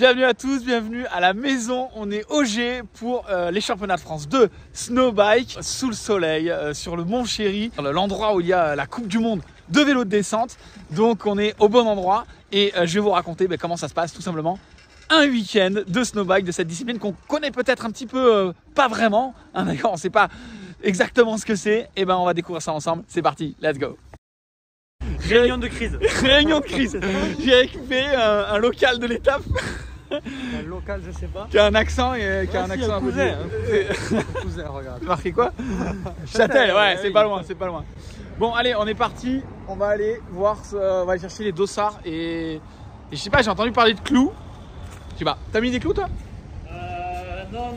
Bienvenue à tous, bienvenue à la maison. On est au G pour les championnats de France de snowbike sous le soleil sur le Mont Chéry, l'endroit où il y a la Coupe du Monde de vélo de descente. Donc on est au bon endroit et je vais vous raconter comment ça se passe tout simplement. Un week-end de snowbike, de cette discipline qu'on connaît peut-être un petit peu, pas vraiment, hein, d'accord, on ne sait pas exactement ce que c'est. Et on va découvrir ça ensemble. C'est parti, let's go. Réunion de crise. Réunion de crise. J'ai récupéré un local de l'étape. Un local, je sais pas. Qui a un accent et qui a un accent un peu cousin. Cousin, regarde. Marqué quoi? Châtel, ouais, c'est pas loin, c'est pas loin. Bon, allez, on est parti. On va aller voir, on va aller chercher les dossards et je sais pas, j'ai entendu parler de clous. Je sais pas, t'as mis des clous toi? Non,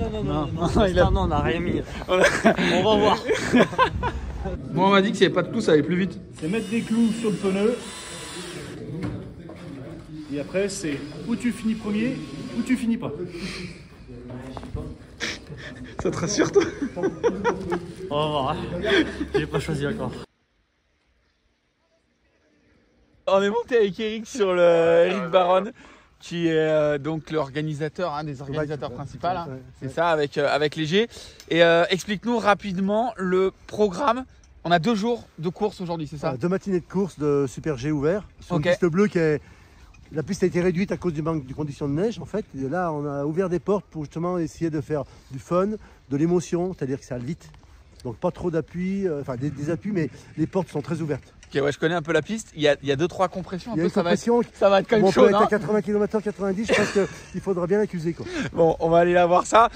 on n'a rien mis. On va voir. Moi, on m'a dit que s'il n'y avait pas de clous, ça allait plus vite. C'est mettre des clous sur le pneu. Et après, c'est où tu finis premier, ou tu finis pas. Ça te rassure, toi? On va voir. J'ai pas choisi encore. On est monté avec Eric sur le Eric Baron, qui est donc l'organisateur, un des organisateurs principaux. Hein. C'est ça, avec Léger. Et explique-nous rapidement le programme. On a 2 jours de course aujourd'hui, c'est ça? 2 matinées de course de Super G ouvert. Sur une piste bleue qui est... La piste a été réduite à cause du manque de conditions de neige en fait. Et là, on a ouvert des portes pour justement essayer de faire du fun, de l'émotion, c'est-à-dire que ça aille vite. Donc pas trop d'appui, enfin des appuis, mais les portes sont très ouvertes. Ok, ouais, je connais un peu la piste. Il y a 2-3 compressions. Il y a une compression, ça va être quand même chaud. On peut être à 80 km/h, 90, je pense qu'il faudra bien l'accuser, quoi. Bon, on va aller la voir ça.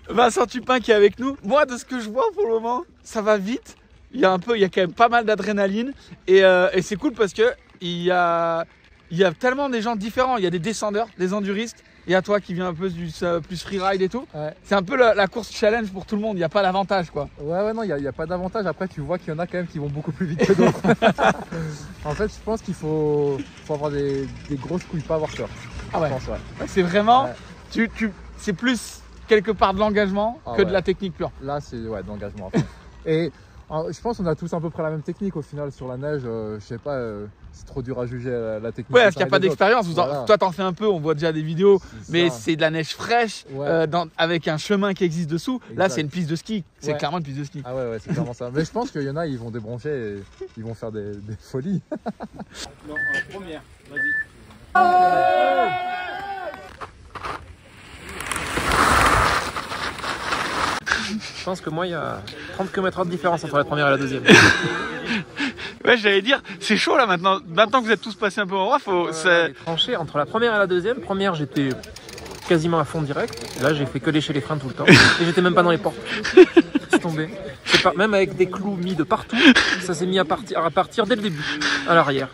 Vincent Tupin qui est avec nous. Moi, de ce que je vois pour le moment, ça va vite. Il y a quand même pas mal d'adrénaline et c'est cool parce que il y a tellement des gens différents. Il y a des descendeurs, des enduristes. Il y a toi qui viens un peu du plus freeride et tout. Ouais. C'est un peu la course challenge pour tout le monde. Il n'y a pas d'avantage, quoi. Ouais, non, il n'y a pas d'avantage. Après, tu vois qu'il y en a quand même qui vont beaucoup plus vite que d'autres. En fait, je pense qu'il faut avoir des grosses couilles, pas avoir peur. Ah ouais. Je pense, ouais. C'est vraiment, c'est plus quelque part de l'engagement que de la technique pure. Là, c'est de l'engagement. Et je pense qu'on a tous à peu près la même technique au final sur la neige. Je sais pas, c'est trop dur à juger la technique. Ouais, parce qu'il n'y a pas d'expérience. Voilà. Toi, t'en fais un peu, on voit déjà des vidéos, mais c'est de la neige fraîche, avec un chemin qui existe dessous. Exact. Là, c'est une piste de ski. C'est clairement une piste de ski. Ah ouais, c'est clairement ça. Mais je pense qu'il y en a, ils vont débrancher et ils vont faire des folies. Non, première, vas-y. Je pense que moi, il y a 30 km/h de différence entre la première et la deuxième. Ouais, j'allais dire, c'est chaud là maintenant. Maintenant que vous êtes tous passés un peu en droit, faut. Tranché entre la première et la deuxième. Première, j'étais quasiment à fond direct. Là, j'ai fait que lécher les freins tout le temps. Et j'étais même pas dans les portes. C'est tombé. Même avec des clous mis de partout, ça s'est mis à partir dès le début, à l'arrière.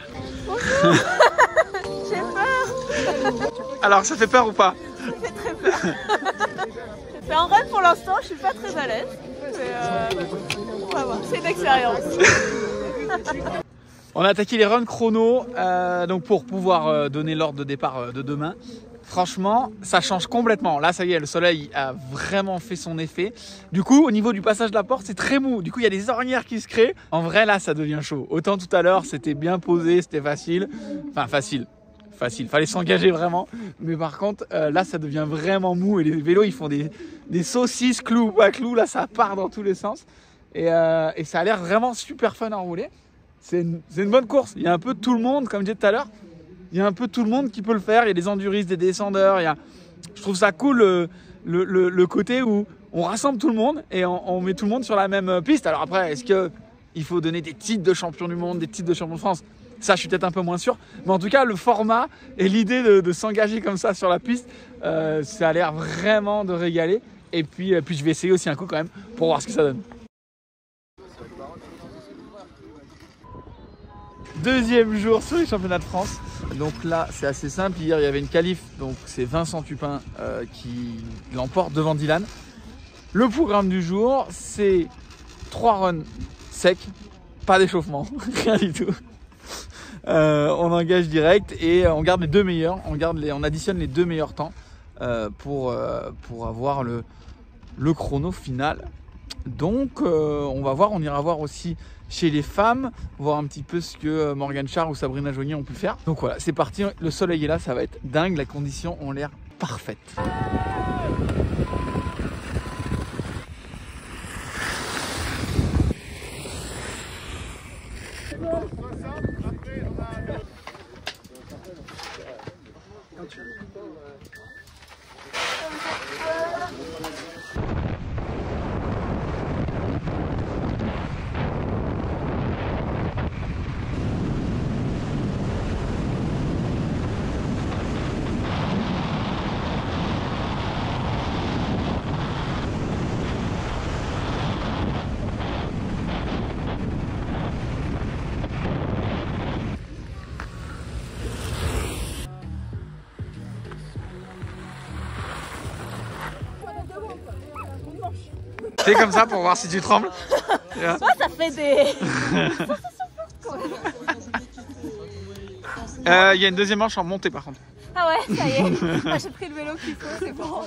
J'ai peur. Alors, ça fait peur ou pas? Ça fait très peur. C'est un rêve pour l'instant, je suis pas très à l'aise. On va voir, c'est une expérience. On a attaqué les runs chrono donc pour pouvoir donner l'ordre de départ de demain. Franchement, ça change complètement. Là, ça y est, le soleil a vraiment fait son effet. Du coup, au niveau du passage de la porte, c'est très mou. Du coup, il y a des ornières qui se créent. En vrai, là, ça devient chaud. Autant tout à l'heure, c'était bien posé, c'était facile. Enfin, facile. Fallait s'engager vraiment. Mais par contre, là, ça devient vraiment mou. Et les vélos, ils font des saucisses, clous ou pas clous. Là, ça part dans tous les sens. Et ça a l'air vraiment super fun à rouler. C'est une bonne course. Il y a un peu tout le monde, comme je disais tout à l'heure. Il y a un peu tout le monde qui peut le faire. Il y a des enduristes, des descendeurs. Je trouve ça cool le côté où on rassemble tout le monde et on met tout le monde sur la même piste. Alors après, est-ce qu'il faut donner des titres de champion du monde, des titres de champion de France? Ça, je suis peut-être un peu moins sûr. Mais en tout cas, le format et l'idée de s'engager comme ça sur la piste, ça a l'air vraiment de régaler. Et puis, je vais essayer aussi un coup quand même pour voir ce que ça donne. Deuxième jour sur les championnats de France. Donc là, c'est assez simple. Hier, il y avait une qualif. Donc c'est Vincent Tupin qui l'emporte devant Dylan. Le programme du jour, c'est 3 runs secs pas d'échauffement, rien du tout. On engage direct et on garde les 2 meilleurs, on additionne les 2 meilleurs temps pour avoir le chrono final. Donc on va voir, on ira voir aussi chez les femmes, voir un petit peu ce que Morgane Charre ou Sabrina Joignet ont pu faire. Donc voilà, c'est parti, le soleil est là, ça va être dingue, les conditions ont l'air parfaites. Fais comme ça pour voir si tu trembles. Moi, ça fait des... Il y a une deuxième manche en montée par contre. Ah ouais, ça y est. Ah, j'ai pris le vélo qu'il faut, c'est bon.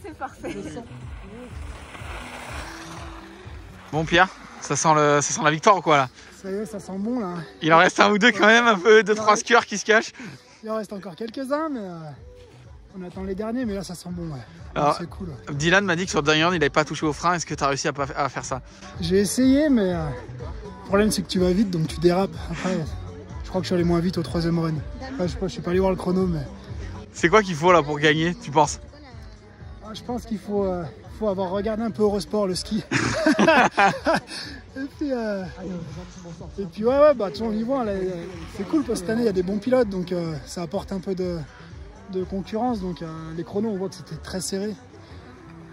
C'est parfait. Bon Pierre, ça sent la victoire ou quoi là? Ça y est, ça sent bon là. Il en reste un ou deux quand même, un peu 2-3 skieurs qui se cachent. Il en reste encore quelques-uns, mais on attend les derniers, mais là ça sent bon. Ouais. C'est cool. Ouais. Dylan m'a dit que sur le dernier il n'avait pas touché au frein. Est-ce que tu as réussi à faire ça? J'ai essayé, mais le problème c'est que tu vas vite, donc tu dérapes. Après, je crois que je suis allé moins vite au 3e run. Enfin, je suis pas allé voir le chrono, mais... C'est quoi qu'il faut là pour gagner, tu penses? Je pense qu'il faut avoir regardé un peu Eurosport, le ski. Et puis ouais, bah on y voit, c'est cool parce que cette année il y a des bons pilotes, donc ça apporte un peu de concurrence. Donc les chronos, on voit que c'était très serré.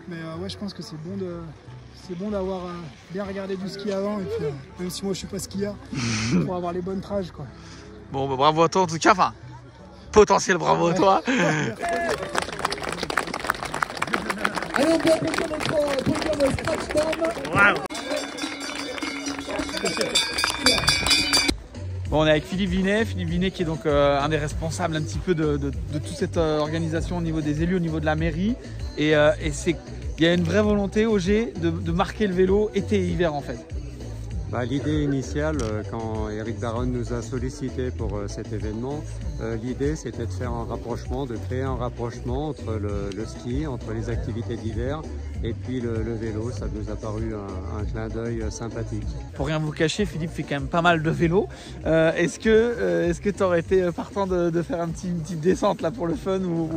Mais ouais, je pense que c'est bon d'avoir bien regardé du ski avant. Et puis même si moi je suis pas skieur, pour avoir les bonnes trages quoi. Bon, bah, bravo à toi en tout cas, enfin, potentiel bravo à toi. Allez, on peut appeler notre Scratch. Wow. Bon, on est avec Philippe Vinet qui est donc un des responsables un petit peu de toute cette organisation au niveau des élus, au niveau de la mairie. Et il y a une vraie volonté au G de marquer le vélo été et hiver en fait. L'idée initiale, quand Eric Daron nous a sollicité pour cet événement, l'idée c'était de faire un rapprochement, de créer un rapprochement entre le ski, entre les activités d'hiver et puis le vélo. Ça nous a paru un clin d'œil sympathique. Pour rien vous cacher, Philippe fait quand même pas mal de vélo. Est-ce que tu aurais été partant de faire une petite descente là pour le fun ou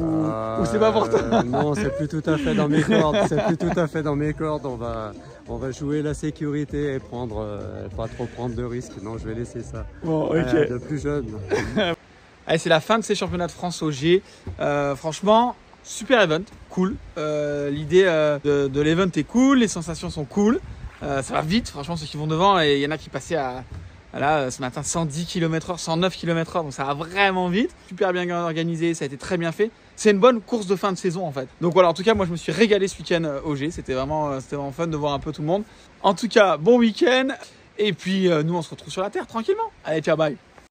c'est pas pour toi? Non, c'est plus tout à fait dans mes cordes. C'est plus tout à fait dans mes cordes. On va jouer la sécurité et pas trop prendre de risques. Non, je vais laisser ça. Bon, ok. De plus jeune. Allez, c'est la fin de ces championnats de France au G. Franchement, super event, cool. L'idée de l'event est cool, les sensations sont cool. Ça va vite, franchement, ceux qui vont devant, et il y en a qui passaient ce matin 110 km/h, 109 km/h, donc ça va vraiment vite. Super bien organisé, ça a été très bien fait. C'est une bonne course de fin de saison en fait. Donc voilà, en tout cas, moi je me suis régalé ce week-end au G. C'était vraiment fun de voir un peu tout le monde. En tout cas, bon week-end. Et puis nous, on se retrouve sur la terre tranquillement. Allez, ciao, bye.